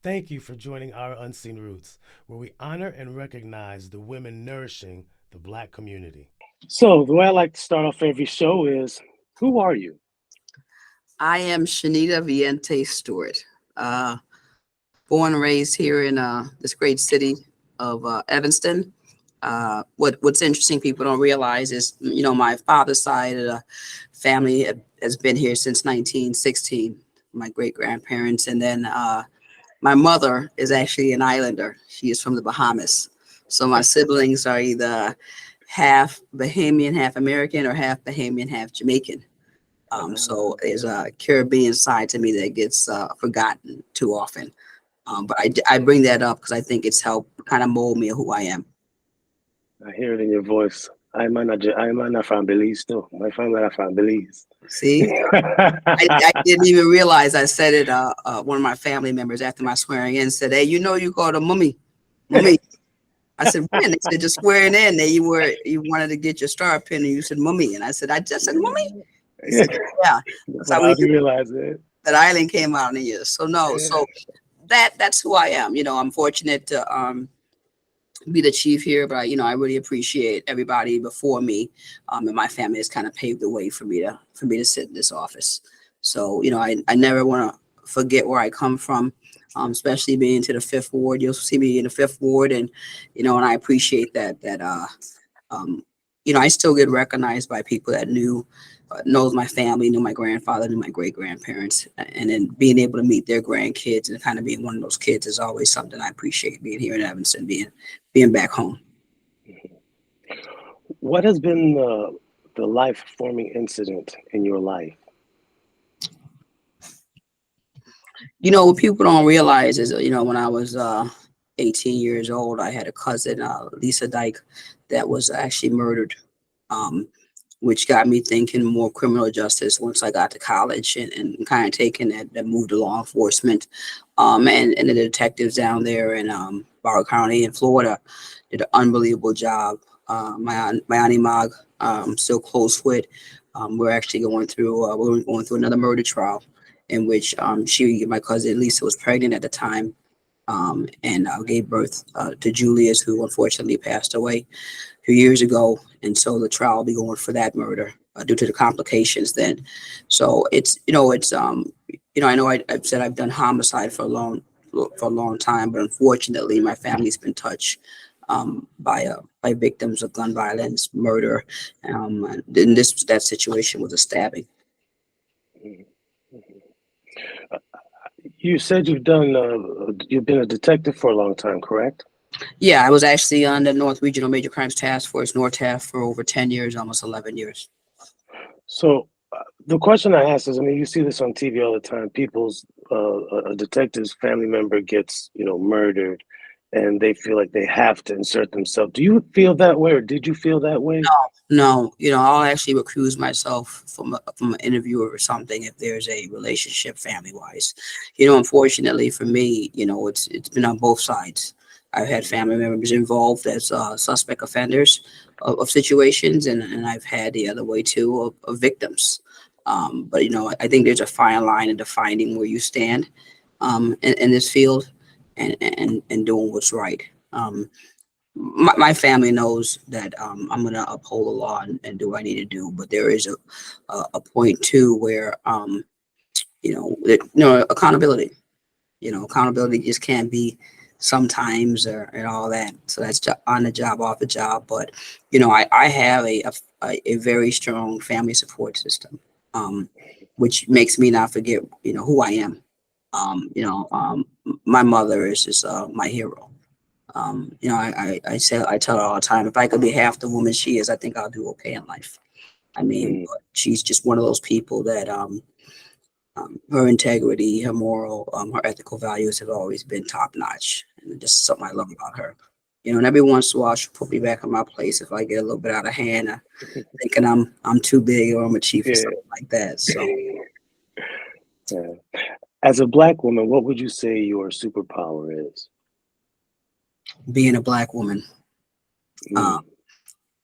Thank you for joining our Unseen Roots, where we honor and recognize the women nourishing the Black community. So, the way I like to start off every show is, who are you? I am Schenita Stewart, born and raised here in this great city of Evanston. What's interesting, people don't realize is, my father's side of the family has been here since 1916. My great grandparents, and then my mother is actually an islander. She is from the Bahamas. So my siblings are either half Bahamian, half American, or half Bahamian, half Jamaican. So there's a Caribbean side to me that gets forgotten too often. But I bring that up because I think it's helped kind of mold me of who I am. I hear it in your voice. I'm not from Belize too. My family are from Belize. See, I didn't even realize I said it. One of my family members after my swearing in said, "Hey, you called her mummy, mummy." I said, "When?" They said, "Just swearing in. That you wanted to get your star pin, and you said mummy." And I said, "I just said mummy." He Yeah, said, "Yeah." That's but how I we didn't knew realize it. that island came out in the years. So no, Yeah. so that's who I am. I'm fortunate to be the chief here, but I really appreciate everybody before me, and my family has kind of paved the way for me to sit in this office. So I never want to forget where I come from, especially being to the Fifth Ward. You'll see me in the Fifth Ward, and I appreciate that. Um, I still get recognized by people that knows my family, knew my grandfather, knew my great grandparents, and then being able to meet their grandkids and kind of being one of those kids is always something I appreciate. Being here in Evanston, being back home. What has been the life forming incident in your life? What people don't realize is, when I was 18 years old, I had a cousin, Lisa Dyke, that was actually murdered, um, which got me thinking more criminal justice once I got to college and kind of taking that move to law enforcement. And the detectives down there in Broward County in Florida did an unbelievable job. My auntie Mag, still close with. We're going through another murder trial in which my cousin Lisa was pregnant at the time, and gave birth to Julius, who unfortunately passed away a few years ago. And so the trial will be going for that murder due to the complications then. So I know I've said I've done homicide for a long time, but unfortunately my family's been touched by victims of gun violence, murder. And that situation was a stabbing. You said you've been a detective for a long time, correct? Yeah, I was actually on the North Regional Major Crimes Task Force, NORTAF, for over 10 years, almost 11 years. So the question I ask is, I mean, you see this on TV all the time. A detective's family member gets, murdered, and they feel like they have to insert themselves. Do you feel that way, or did you feel that way? No, I'll actually recuse myself from an interview or something if there's a relationship family wise. Unfortunately for me, it's been on both sides. I've had family members involved as suspect offenders of situations, and I've had the other way too of victims. But I think there's a fine line in defining where you stand in this field and doing what's right. My family knows that I'm going to uphold the law and do what I need to do. But there is a point too where accountability. Accountability just can't be sometimes and all that. So that's on the job, off the job. But I have a very strong family support system, which makes me not forget who I am. My mother is just my hero. I tell her all the time, if I could be half the woman she is, I think I'll do okay in life. I mean, Mm, but she's just one of those people that her integrity, her moral, her ethical values have always been top notch, and just something I love about her. And every once in a while she'll put me back in my place if I get a little bit out of hand, thinking I'm too big or I'm a chief or yeah. something like that. So Yeah. As a black woman, what would you say your superpower is? being a black woman, um,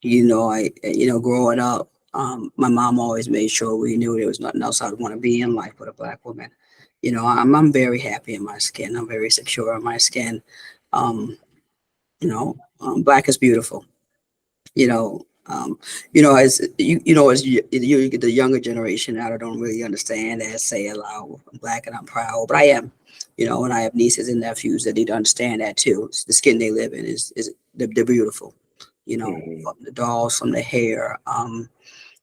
Mm, growing up, my mom always made sure we knew there was nothing else I'd want to be in life but a black woman. I'm very happy in my skin. I'm very secure in my skin. Um, Black is beautiful. you know um as you get the younger generation now, I don't really understand that, say aloud, I'm Black and I'm proud, but I am. And I have nieces and nephews that need to understand that too. The skin they live in is they're beautiful. Hmm. From the dolls, from the hair.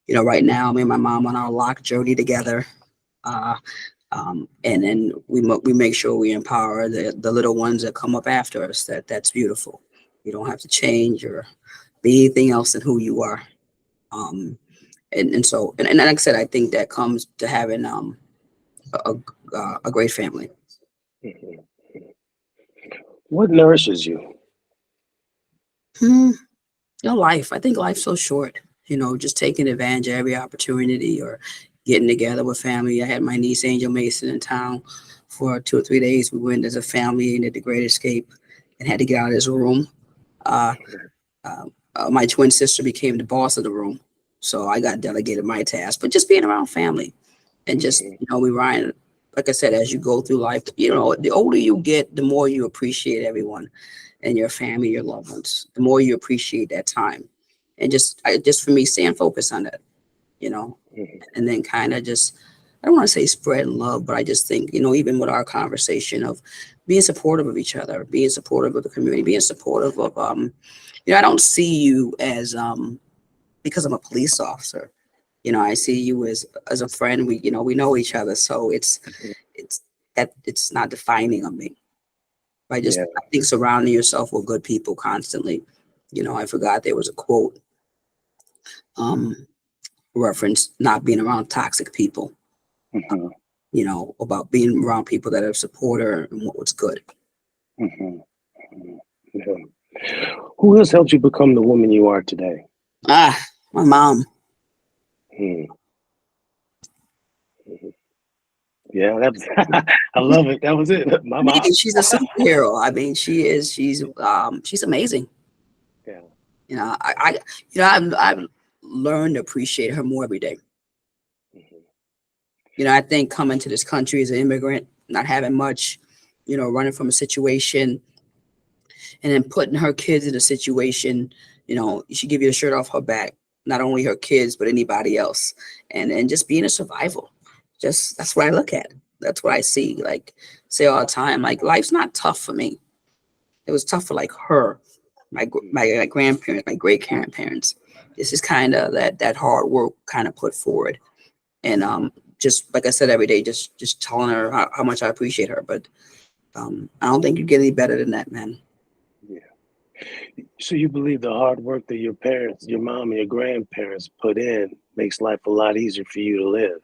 Right now me and my mom on our lock journey together. uh and then we make sure we empower the little ones that come up after us. That's beautiful. You don't have to change or be anything else than who you are. Um, and like I said, I think that comes to having a, a great family. Hmm. What nourishes you? Hmm, life. I think life's so short. Just taking advantage of every opportunity or getting together with family. I had my niece Angel Mason in town for 2 or 3 days. We went as a family and did the Great Escape and had to get out of his room. Uh, my twin sister became the boss of the room, so I got delegated my task. But just being around family and just Hmm. we Ryan, like I said, as you go through life, the older you get, the more you appreciate everyone and your family, your loved ones. The more you appreciate that time, and just for me, staying focused on that, you know, Hmm. and then kind of just, I don't want to say spread love, but I just think, even with our conversation of being supportive of each other, being supportive of the community, being supportive of I don't see you as because I'm a police officer. I see you as a friend. We know each other, so it's that it's not defining of me. Yeah. I think surrounding yourself with good people constantly. I forgot there was a quote um reference not being around toxic people. Hmm. About being around people that are supporter and what's good. Hmm. Yeah. Who has helped you become the woman you are today? My mom. Hmm. Yeah, that's I love it. That was it. My I mean, mom. she's a superhero. I mean, she is. She's amazing. Yeah. I've learned to appreciate her more every day. Hmm. I think coming to this country as an immigrant, not having much, running from a situation, and then putting her kids in a situation, she give you the shirt off her back, not only her kids, but anybody else. And just being a survival. Just that's what I look at. That's what I see. Like, say all the time, like, life's not tough for me. It was tough for like her, my grandparents, my great grandparents. This is kind of that hard work kind of put forward. And just like I said, every day, just telling her how much I appreciate her. But I don't think you get any better than that, man. Yeah. So you believe the hard work that your parents, your mom and your grandparents put in makes life a lot easier for you to live.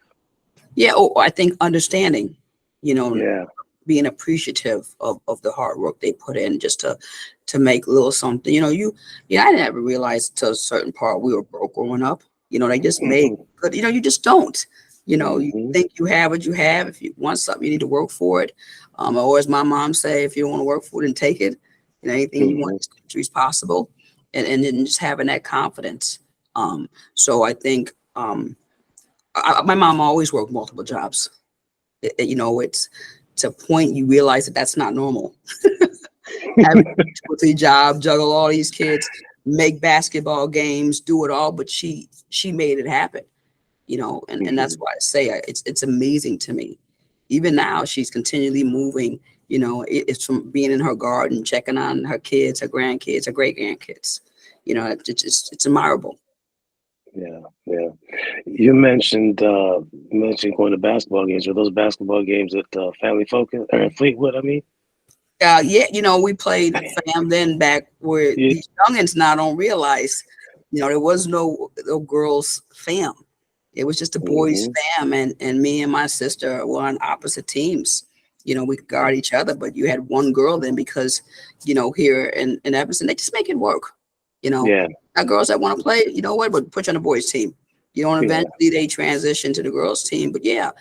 Yeah. Oh, I think understanding, you know, Yeah. being appreciative of the hard work they put in just to make a little something. I never realized to a certain part we were broke growing up. They just made Hmm. good. You just don't. You Hmm. think you have what you have. If you want something, you need to work for it. Or as my mom say, if you don't want to work for it, then take it. Anything you want Hmm. in this country is possible, and then just having that confidence. So I think my mom always worked multiple jobs. It's to a point you realize that that's not normal. Having 2 or 3 jobs, juggle all these kids, make basketball games, do it all, but she made it happen. And that's Hmm. why I say it's amazing to me. Even now, she's continually moving. It's from being in her garden, checking on her kids, her grandkids, her great grandkids. It's admirable. Yeah. Yeah. You mentioned going to basketball games. Are those basketball games at Family Focus or at Fleetwood? I mean, Yeah, we played fam then back where yeah. these youngins now don't realize, there was no girls fam. It was just the boys Hmm. fam, and me and my sister were on opposite teams. We could guard each other, but you had one girl then because, here in Evanston, they just make it work. You know, Yeah. got girls that want to play, but put you on the boys team. Yeah. Eventually they transition to the girls team. But yeah,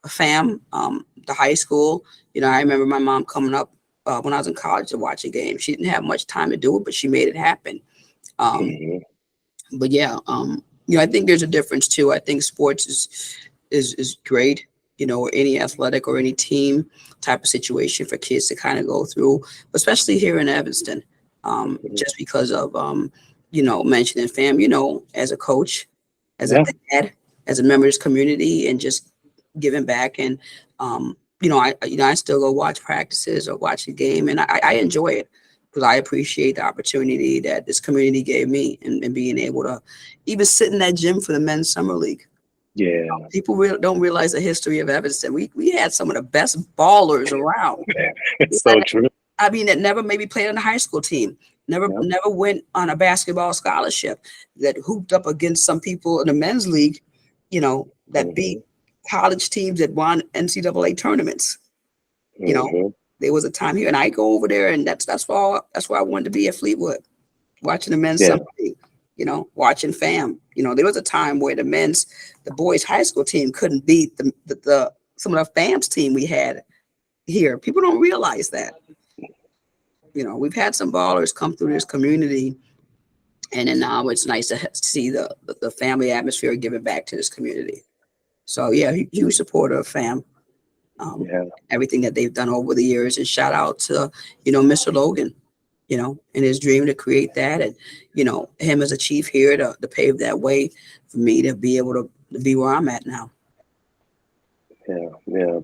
fam, the high school, I remember my mom coming up when I was in college to watch a game. She didn't have much time to do it, but she made it happen. Um, Hmm. but yeah, I think there's a difference too. I think sports is great. or any athletic or any team type of situation for kids to kind of go through, especially here in Evanston, just because of, mentioning fam, as a coach, as a Yeah. dad, as a member of this community, and just giving back. And, I still go watch practices or watch the game, and I enjoy it because I appreciate the opportunity that this community gave me, and being able to even sit in that gym for the men's summer league. Yeah. People don't realize the history of Evanston. We had some of the best ballers around. It's so true. I mean, that never maybe played on the high school team, never Yep. never went on a basketball scholarship, that hooped up against some people in the men's league, that beat college teams that won NCAA tournaments. There was a time here, and I go over there, and that's why I wanted to be at Fleetwood, watching the men's Yeah. summer league, watching fam. There was a time where the boys high school team couldn't beat the some of the fam's team we had here. People don't realize that. We've had some ballers come through this community, and then now it's nice to see the family atmosphere giving back to this community. So yeah, huge supporter of fam. Everything that they've done over the years, and shout out to Mr. Logan, and his dream to create that, and him as a chief here to pave that way for me to be able to be where I'm at now. Yeah.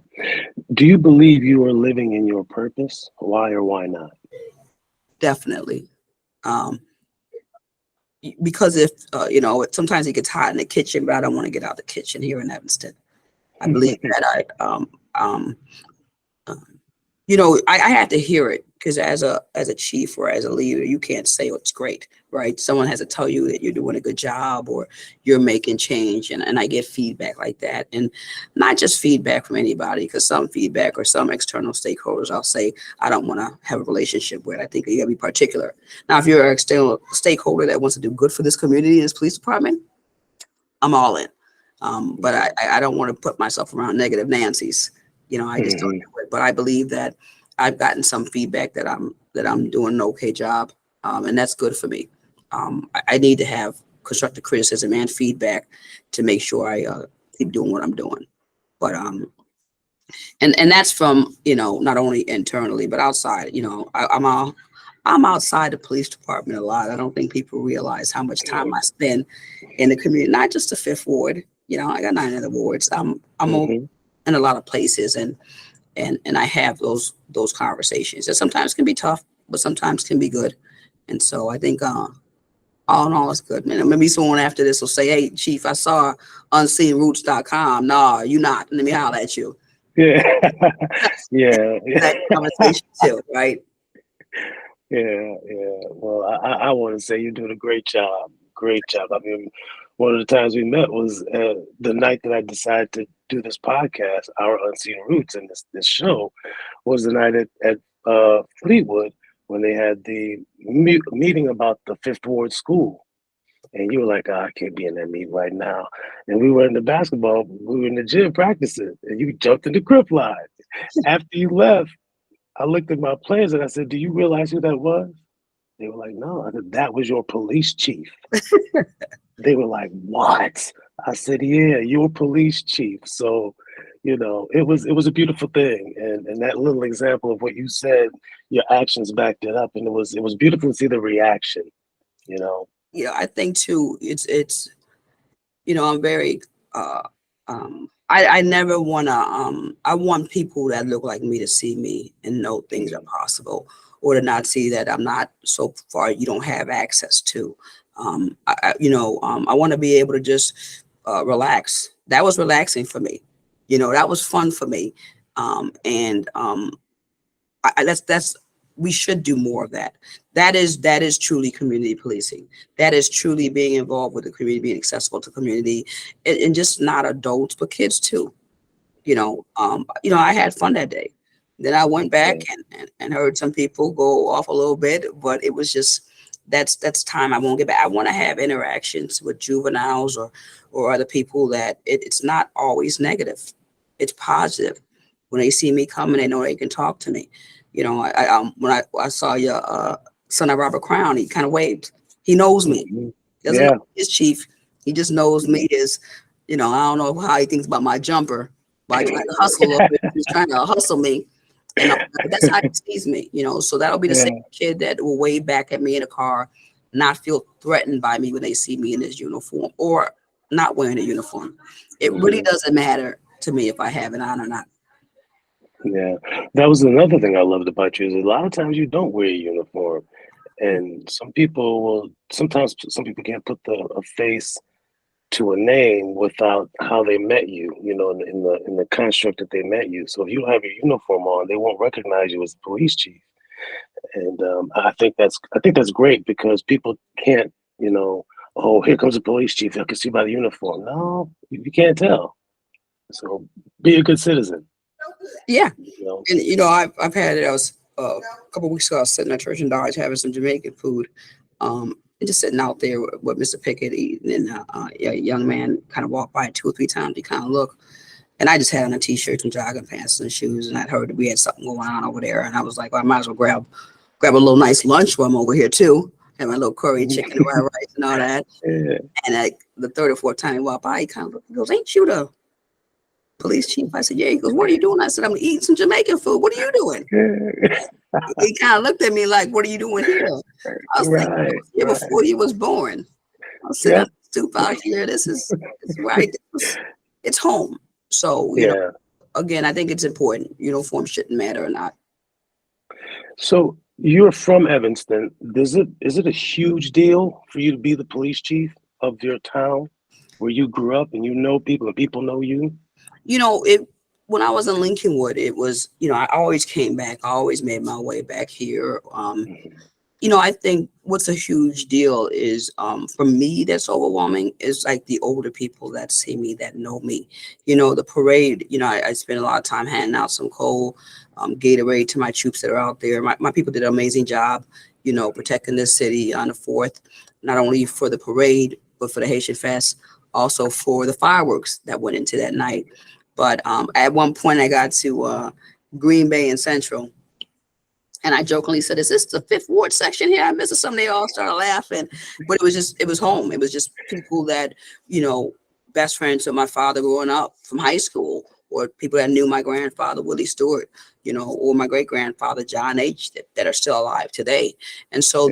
Do you believe you are living in your purpose? Why or why not? Definitely. Because if sometimes it gets hot in the kitchen, but I don't want to get out of the kitchen here in Evanston. I believe that I had to hear it, because as a chief or as a leader, you can't say, oh, it's great, right? Someone has to tell you that you're doing a good job or you're making change. And I get feedback like that, and not just feedback from anybody, because some feedback or some external stakeholders, I'll say, I don't want to have a relationship with. I think you got to be particular. Now, if you're an external stakeholder that wants to do good for this community and this police department, I'm all in. But I don't want to put myself around negative Nancy's. I just don't do it. But I believe that I've gotten some feedback that I'm doing an okay job, and that's good for me. I need to have constructive criticism and feedback to make sure I keep doing what I'm doing. But and that's from not only internally but outside. I'm outside the police department a lot. I don't think people realize how much time I spend in the community, not just the Fifth Ward. I got 9 other wards. I'm over in a lot of places, and I have those conversations that sometimes can be tough, but sometimes can be good. And so I think all in all, it's good. Man, maybe someone after this will say, "Hey, Chief, I saw unseenroots.com. Nah, you not. Let me holler at you." Yeah. That conversation too, right? Yeah. Well, I want to say you're doing a great job. Great job. I mean, one of the times we met was the night that I decided to do this podcast, Our Unseen Roots, and this show was the night at Fleetwood when they had the meeting about the Fifth Ward School. And you were like, I can't be in that meeting right now. And we were in the gym practicing, and you jumped in the crip line. After you left, I looked at my players and I said, do you realize who that was? They were like, no. I said, that was your police chief. They were like, what? I said, yeah, your police chief. So, it was a beautiful thing. And that little example of what you said, your actions backed it up. And it was beautiful to see the reaction, I think too, it's I'm very I never wanna I want people that look like me to see me and know things are possible, or to not see that I'm not so far you don't have access to. I want to be able to just relax. That was relaxing for me. That was fun for me. That's we should do more of that. That is truly community policing. That is truly being involved with the community, being accessible to community, and just not adults but kids too. I had fun that day. Then I went back and heard some people go off a little bit, but it was just that's time I won't get back. I want to have interactions with juveniles or other people that it's not always negative. It's positive. When they see me coming, they know they can talk to me. When I saw your son of Robert Crown, he kind of waved. He knows me. He doesn't know his chief. He just knows me as, I don't know how he thinks about my jumper, by trying to hustle a little bit. He's trying to hustle me. And that's how he sees me, So that'll be the Yeah. same kid that will wave back at me in a car, not feel threatened by me when they see me in this uniform or not wearing a uniform. It really doesn't matter to me if I have it on or not. Yeah, that was another thing I loved about you is a lot of times you don't wear a uniform, and sometimes some people can't put a face to a name without how they met you, in the construct that they met you. So if you don't have your uniform on, they won't recognize you as the police chief. And I think that's great because people can't, oh, here comes a police chief. I can see by the uniform. No, you can't tell. So be a good citizen. Yeah. You know? And I've had it. I was a couple of weeks ago. I was sitting at church in Dodge having some Jamaican food, and just sitting out there with Mr. Pickett eating. And a young man kind of walked by 2 or 3 times. He kind of looked, and I just had on a t-shirt and jogging pants and shoes. And I'd heard that we had something going on over there, and I was like, well, I might as well grab a little nice lunch while I'm over here too. Had my little curry chicken and fried rice and all that. Yeah. And the 3rd or 4th time he walked by, he kind of looked, he goes, "Ain't you the police chief?" I said, "Yeah." He goes, "What are you doing?" I said, "I'm eating some Jamaican food. What are you doing?" He kind of looked at me like, "What are you doing here?" I was like, "I was here before you was born." I said, "I'm stoop out here. This is right. It's home." So, again, I think it's important. Uniform shouldn't matter or not. So you're from Evanston. Is it a huge deal for you to be the police chief of your town where you grew up and you know people and people know you? When I was in Lincolnwood, it was, I always came back. I always made my way back here. I think what's a huge deal is, for me, that's overwhelming is like the older people that see me, that know me. The parade, I spent a lot of time handing out some cold Gatorade to my troops that are out there. My people did an amazing job, protecting this city on the 4th, not only for the parade, but for the Haitian Fest, also for the fireworks that went into that night. But at one point I got to Green Bay and Central, and I jokingly said, "Is this the 5th Ward section here?" I missed it. Some, they all started laughing, but it was home. It was just people that, best friends of my father growing up from high school, or people that knew my grandfather, Willie Stewart, or my great grandfather, John H., that are still alive today. And so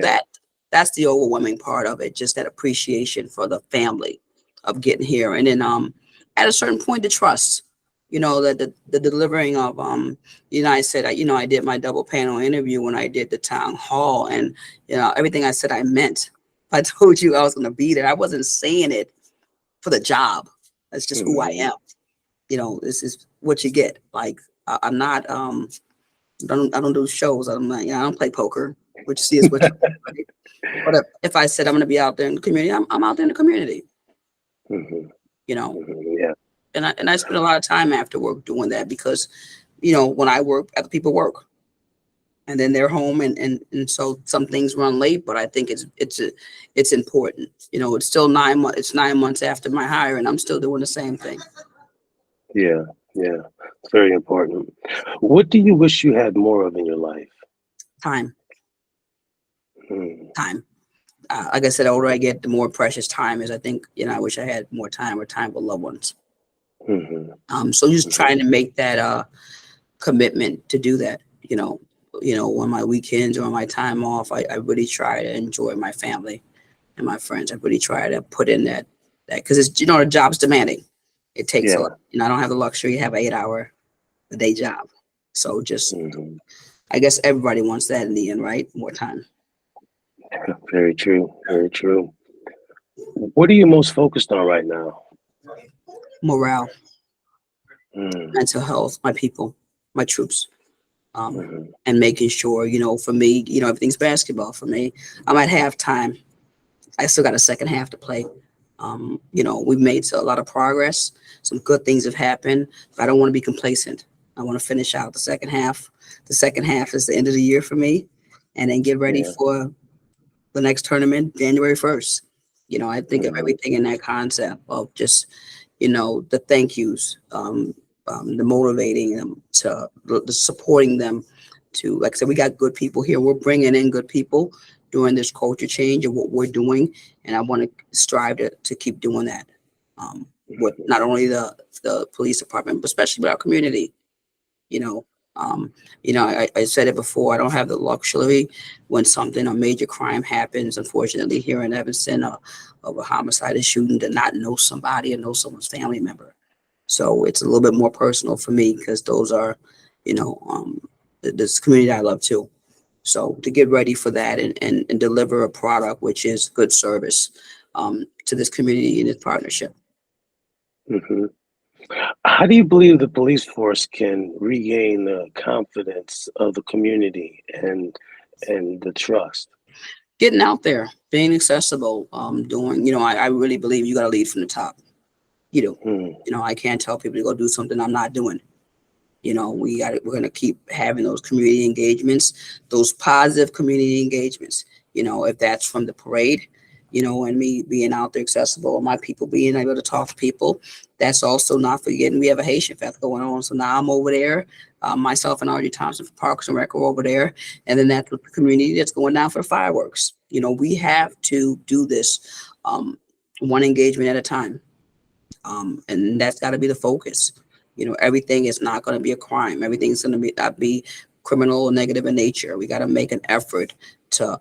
that's the overwhelming part of it, just that appreciation for the family of getting here. And then at a certain point, the trust. The delivering of I said, I did my double panel interview when I did the town hall, and everything I said I meant. I told you I was going to be there. I wasn't saying it for the job. That's just who I am. This is what you get. Like, I'm not I don't do shows. I don't play poker. What you see is what you get, right? But if I said I'm going to be out there in the community, I'm out there in the community. Yeah. And I spend a lot of time after work doing that because, when I work, other people work, and then they're home, and so some things run late. But I think it's important. It's still 9 months. It's 9 months after my hire, and I'm still doing the same thing. Yeah. It's very important. What do you wish you had more of in your life? Time. Time. Like I said, the older I get, the more precious time is. I think, I wish I had more time or time with loved ones. So just trying to make that commitment to do that, on my weekends or on my time off, I really try to enjoy my family and my friends. I really try to put in that because it's, the job's demanding. It takes a lot. I don't have the luxury to have an 8-hour a day job. So just, I guess everybody wants that in the end, right? More time. Very true. Very true. What are you most focused on right now? Morale, mental health, my people, my troops, and making sure, for me, everything's basketball for me. I'm at halftime. I still got a second half to play. We've made a lot of progress. Some good things have happened, but I don't want to be complacent. I want to finish out the second half. The second half is the end of the year for me, and then get ready for the next tournament, January 1st. I think of everything in that concept of just, the thank yous, the motivating them to, the supporting them to, like I said, we got good people here. We're bringing in good people during this culture change of what we're doing. And I want to strive to keep doing that. with not only the police department, but especially with our community. You know, um, I said it before. I don't have the luxury when a major crime happens, unfortunately, here in Evanston, of a homicide and shooting, to not know somebody or know someone's family member. So it's a little bit more personal for me because those are, you know, this community I love too. So to get ready for that and deliver a product which is good service to this community and this partnership. Hmm. How do you believe the police force can regain the confidence of the community and the trust? Getting out there, being accessible, doing, I really believe you got to lead from the top. You do. Hmm. I can't tell people to go do something I'm not doing. We're going to keep having those community engagements, those positive community engagements, if that's from the parade, and me being out there accessible, and my people being able to talk to people. That's also not forgetting we have a Haitian Fest going on. So now I'm over there, myself and Audrey Thompson from Parks and Rec are over there. And then that's with the community that's going down for the fireworks. We have to do this one engagement at a time. And that's got to be the focus. Everything is not going to be a crime. Everything's going to not be criminal or negative in nature. We got to make an effort to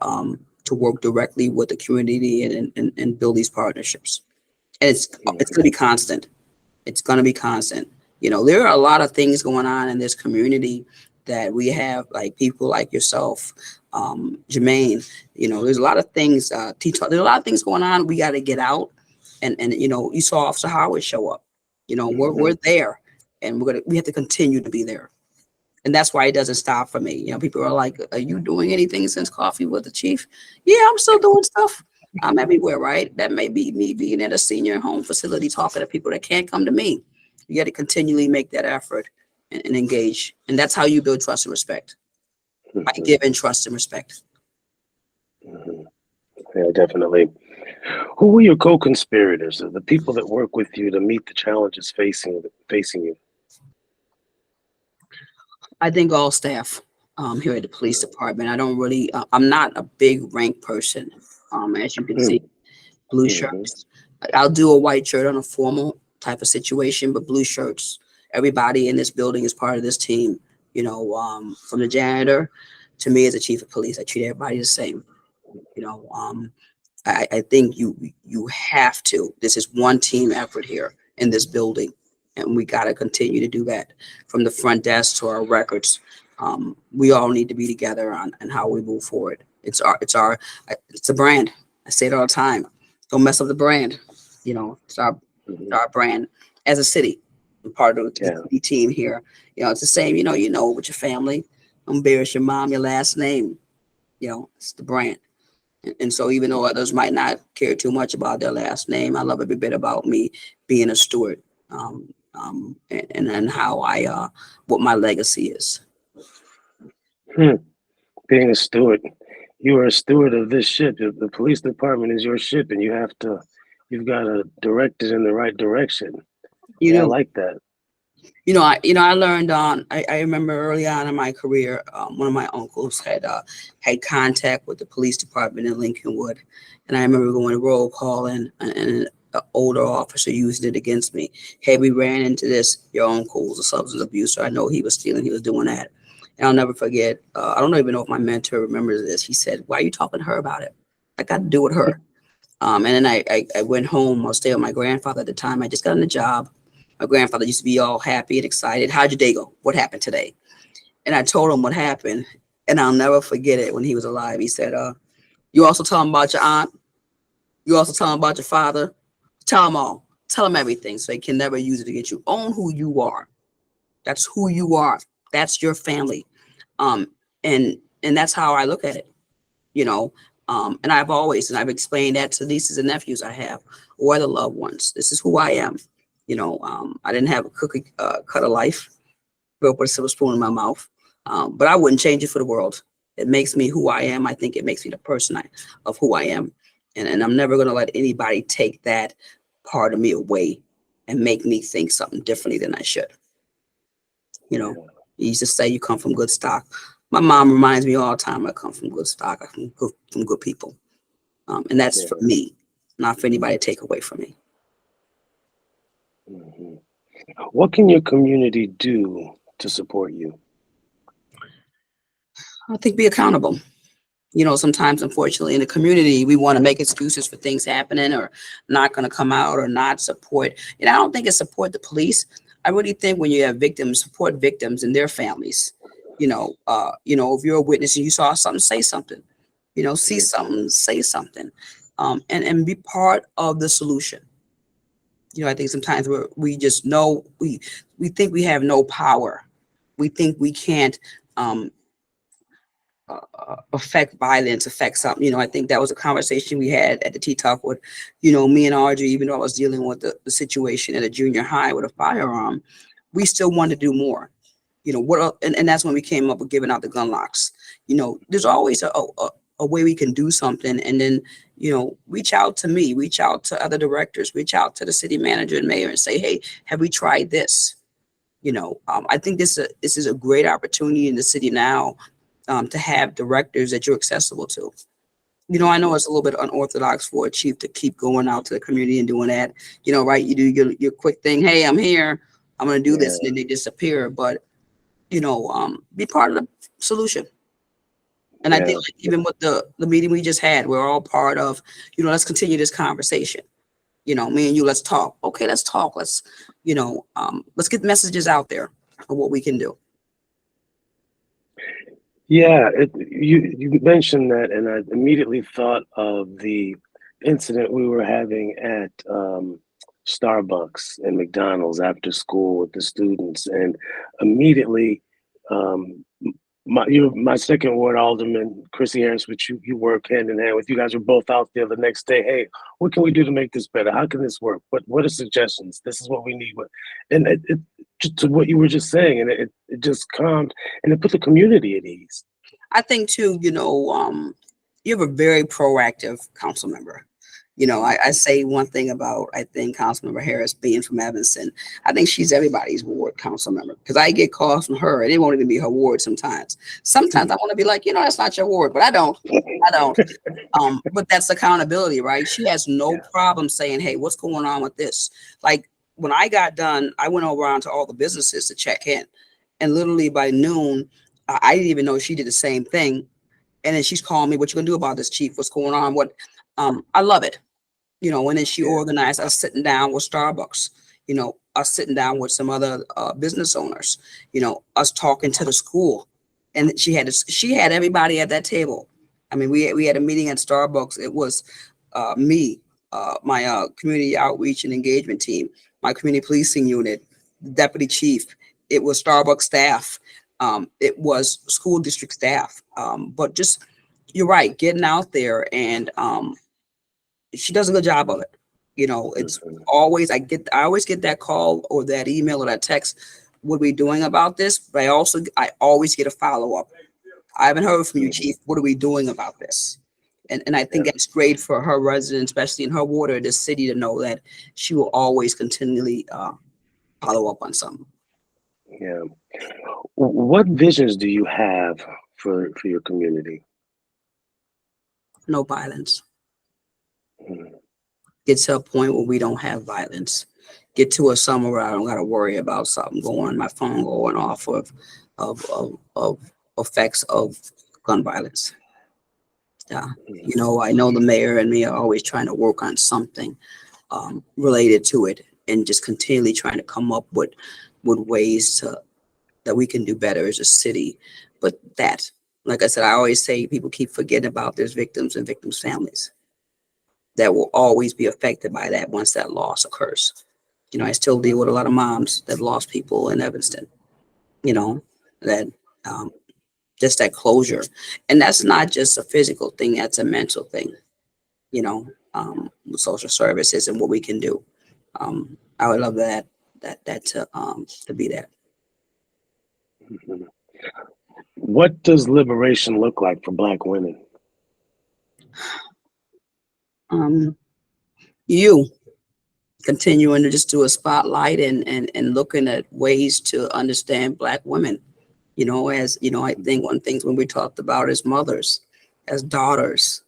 work directly with the community and build these partnerships. And it's going to be constant. It's going to be constant. There are a lot of things going on in this community that we have, like people like yourself, Jermaine. There's a lot of things. There's a lot of things going on. We got to get out. And you saw Officer Howard show up. We're there, and we have to continue to be there. And that's why it doesn't stop for me. People are like, "Are you doing anything since Coffee with the Chief?" Yeah, I'm still doing stuff. I'm everywhere, right? That may be me being at a senior home facility talking to people that can't come to me. You got to continually make that effort and engage, and that's how you build trust and respect, by giving trust and respect. Hmm. Yeah, definitely. Who were your co-conspirators, the people that work with you to meet the challenges facing you? I think all staff here at the police department. I don't really. I'm not a big rank person, as you can see. Blue shirts. I'll do a white shirt on a formal type of situation, but blue shirts. Everybody in this building is part of this team. From the janitor to me as a chief of police, I treat everybody the same. I think you have to. This is one team effort here in this building, and we got to continue to do that from the front desk to our records. We all need to be together on how we move forward. It's a brand. I say it all the time. Don't mess up the brand. It's our brand as a city. I'm part of the city team here. It's the same. With your family, don't embarrass your mom, your last name. It's the brand. And so even though others might not care too much about their last name, I love every bit about me being a steward, and how what my legacy is. Being a steward, you are a steward of this ship. The police department is your ship, and you've got to direct it in the right direction. I like that. I learned I remember early on in my career, one of my uncles had contact with the police department in Lincolnwood. And I remember going to roll call and an older officer used it against me. Hey, we ran into this, your uncle's a substance abuser. I know he was stealing, he was doing that. And I'll never forget, I don't even know if my mentor remembers this. He said, "Why are you talking to her about it? I got to do with her." And then I went home. I was staying with my grandfather at the time. I just got in the job. My grandfather used to be all happy and excited. "How'd your day go? What happened today?" And I told him what happened. And I'll never forget it when he was alive. He said, "You also tell him about your aunt. You also tell him about your father. Tell them all. Tell them everything so they can never use it against you. Own who you are. That's who you are. That's your family." And that's how I look at it, and I've explained that to nieces and nephews I have, or other loved ones. This is who I am. I didn't have a cookie cutter life, grew up with a silver spoon in my mouth, but I wouldn't change it for the world. It makes me who I am. I think it makes me the person of who I am. And I'm never going to let anybody take that part of me away and make me think something differently than I should. You used to say you come from good stock. My mom reminds me all the time, I come from good stock. I come from good people. And that's for me, not for anybody to take away from me. Hmm. What can your community do to support you? I think be accountable. You know, sometimes, unfortunately, in the community, we want to make excuses for things happening or not going to come out or not support. And I don't think it's support the police. I really think when you have victims, support victims and their families. If you're a witness and you saw something, say something. See something, say something, and be part of the solution. I think sometimes we just know we think we have no power. We think we can't. Um, affect violence, affect something. I think that was a conversation we had at the Tea Talk with, me and Audrey, even though I was dealing with the situation at a junior high with a firearm, we still wanted to do more. And that's when we came up with giving out the gun locks. There's always a way we can do something. And then, reach out to me, reach out to other directors, reach out to the city manager and mayor and say, hey, have we tried this? I think this is a great opportunity in the city now to have directors that you're accessible to. I know it's a little bit unorthodox for a chief to keep going out to the community and doing that, right? You do your quick thing. Hey, I'm here. I'm going to do this. And then they disappear. But, be part of the solution. And I think like, even with the meeting we just had, we're all part of, let's continue this conversation. Me and you, let's talk. Okay, let's talk. Let's get messages out there of what we can do. Yeah, you mentioned that, and I immediately thought of the incident we were having at Starbucks and McDonald's after school with the students, and immediately my second ward alderman, Chrissy Harris, which you work hand in hand with. You guys were both out there the next day. Hey, what can we do to make this better? How can this work? What are suggestions? This is what we need. And it just to what you were just saying, and it just calmed and it put the community at ease. I think too, you have a very proactive council member. I say one thing about, I think, Councilmember Harris being from Evanston. I think she's everybody's ward council member because I get calls from her and it won't even be her ward sometimes. Sometimes I want to be like, that's not your ward, but I don't. But that's accountability, right? She has no problem saying, hey, what's going on with this? Like when I got done, I went around to all the businesses to check in. And literally by noon, I didn't even know she did the same thing. And then she's calling me, what you gonna do about this, chief? What's going on? I love it. And then she organized us sitting down with Starbucks, us sitting down with some other business owners, us talking to the school. And she had everybody at that table. I mean, we had a meeting at Starbucks. It was me, my community outreach and engagement team, my community policing unit, deputy chief. It was Starbucks staff. It was school district staff. But just, you're right, getting out there and she does a good job of it. It's always, I always get that call or that email or that text. What are we doing about this? But I always get a follow-up. I haven't heard from you, chief. What are we doing about this? And I think that's great for her residents, especially in her ward or this city, to know that she will always continually follow up on something. Yeah. What visions do you have for your community? No violence. Get to a point where we don't have violence. Get to a summer where I don't got to worry about something going, my phone going off of effects of gun violence. Yeah, I know the mayor and me are always trying to work on something related to it, and just continually trying to come up with ways that we can do better as a city. But that, like I said, I always say people keep forgetting about there's victims and victims' families that will always be affected by that once that loss occurs. I still deal with a lot of moms that lost people in Evanston, that just that closure. And that's not just a physical thing, that's a mental thing, with social services and what we can do. I would love that to be that. What does liberation look like for Black women? You continuing to just do a spotlight and looking at ways to understand Black women, as I think one things when we talked about as mothers, as daughters,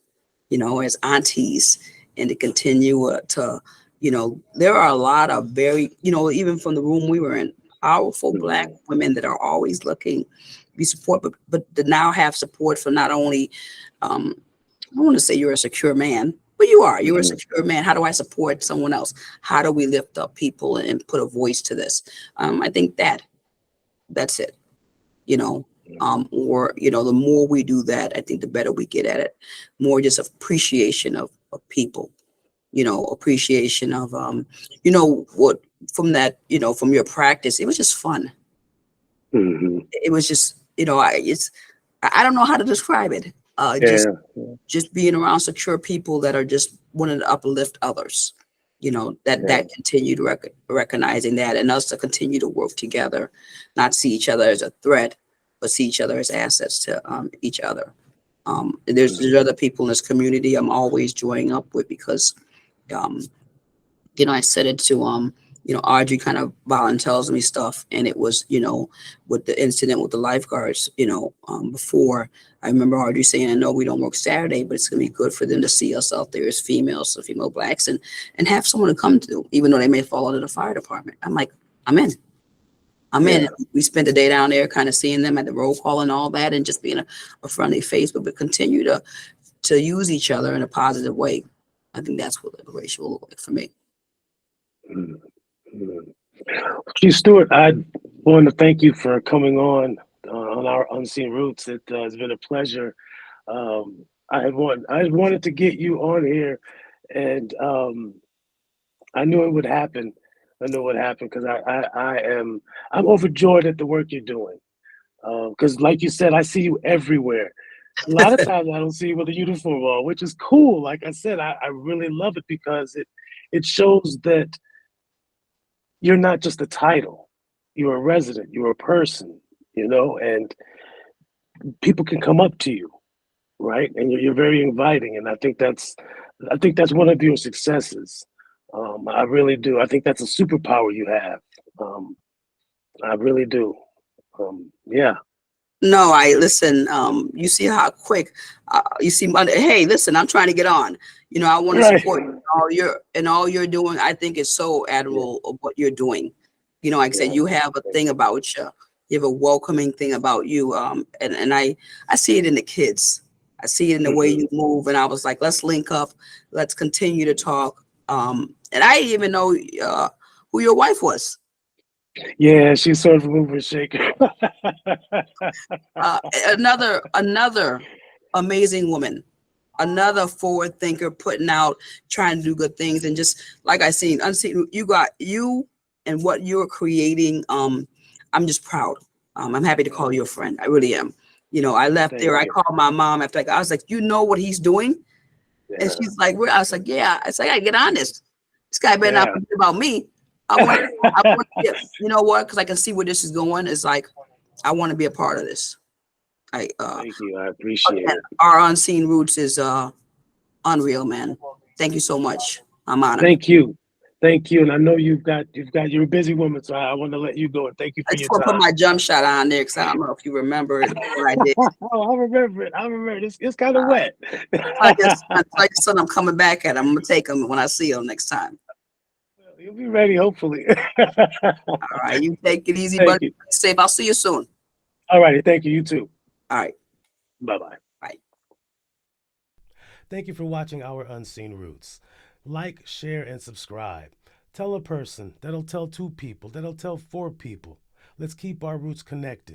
as aunties, and to continue to There are a lot of very, even from the room we were in, powerful Black Mhm. women that are always looking to be support, but to now have support from not only, um, I don't want to say you're a secure man, but you're a Mhm. secure man. How do I support someone else? How do we lift up people and put a voice to this? I think that's it, you know, or, the more we do that, I think the better we get at it. More just appreciation of people, appreciation of, what from that, from your practice, it was just fun. Mhm. It was just, I don't know how to describe it. Just Yeah. Yeah. just being around secure people that are just wanting to uplift others, that continue to recognizing that, and us to continue to work together, not see each other as a threat, but see each other as assets to each other. There's other people in this community I'm always joining up with because um, I said it to Audrey kind of tells me stuff, and it was, with the incident with the lifeguards, before. I remember Audrey saying, I know we don't work Saturday, but it's gonna be good for them to see us out there as females, so female Blacks, and have someone to come to, even though they may fall under the fire department. I'm like, I'm in. I'm in. Yeah. We spent the day down there kind of seeing them at the roll call and all that, and just being a friendly face, but we continue to use each other in a positive way. I think that's what liberation will look like for me. Mhm. Mhm. Chief Stewart, I want to thank you for coming on our Unseen Roots. It has been a pleasure. I wanted to get you on here, and I knew it would happen. I knew it would happen because I'm overjoyed at the work you're doing. Because, like you said, I see you everywhere. A lot of times I don't see you with a uniform on, which is cool. Like I said, I really love it because it shows that you're not just a title. You're a resident. You're a person. And people can come up to you, right? And you're very inviting, and I think that's one of your successes. I really do. I think that's a superpower you have. Um, I really do. Yeah. No, I listen. You see how quick you see. Hey, listen, I'm trying to get on. I want to Right. support all you're doing. I think it's so Yeah. admirable of what you're doing. Like I said, Yeah. you have a thing about you. You have a welcoming thing about you. And I see it in the kids. I see it in the way Mhm. you move. And I was like, let's link up. Let's continue to talk. And I didn't even know who your wife was. Yeah, she's sort of a mover and shaker. Another amazing woman, another forward thinker, putting out, trying to do good things, and just like I seen unseen, you got you and what you're creating. I'm just proud. I'm happy to call you a friend. I really am. I left Thank there. I you. called my mom after I was like, what he's doing? And Yeah. she's like, I was like, yeah. I said, I gotta get on this. This guy better not Yeah. forget about me. I want to get, you know what? Because I can see where this is going. It's like I want to be a part of this. I Thank you. I appreciate Again, it. our unseen roots is unreal, man. Thank you so much. I'm honored. Thank you. Thank you. And I know you're a busy woman, so I want to let you go. And thank you I for just your want to put time. my jump shot on there because I don't know if you remember what I did. Oh, I remember it. I remember it. It's kind of wet. Tell your son I'm coming back at him. I'm gonna take him when I see him next time. You'll be ready, hopefully. All right, you take it easy, Thank buddy. you. Safe. I'll see you soon. All righty. Thank you. You too. All right, Bye bye. bye. Thank you for watching our Unseen Roots. Like, share, and subscribe. Tell a person, that'll tell two people, that'll tell four people. Let's keep our roots connected.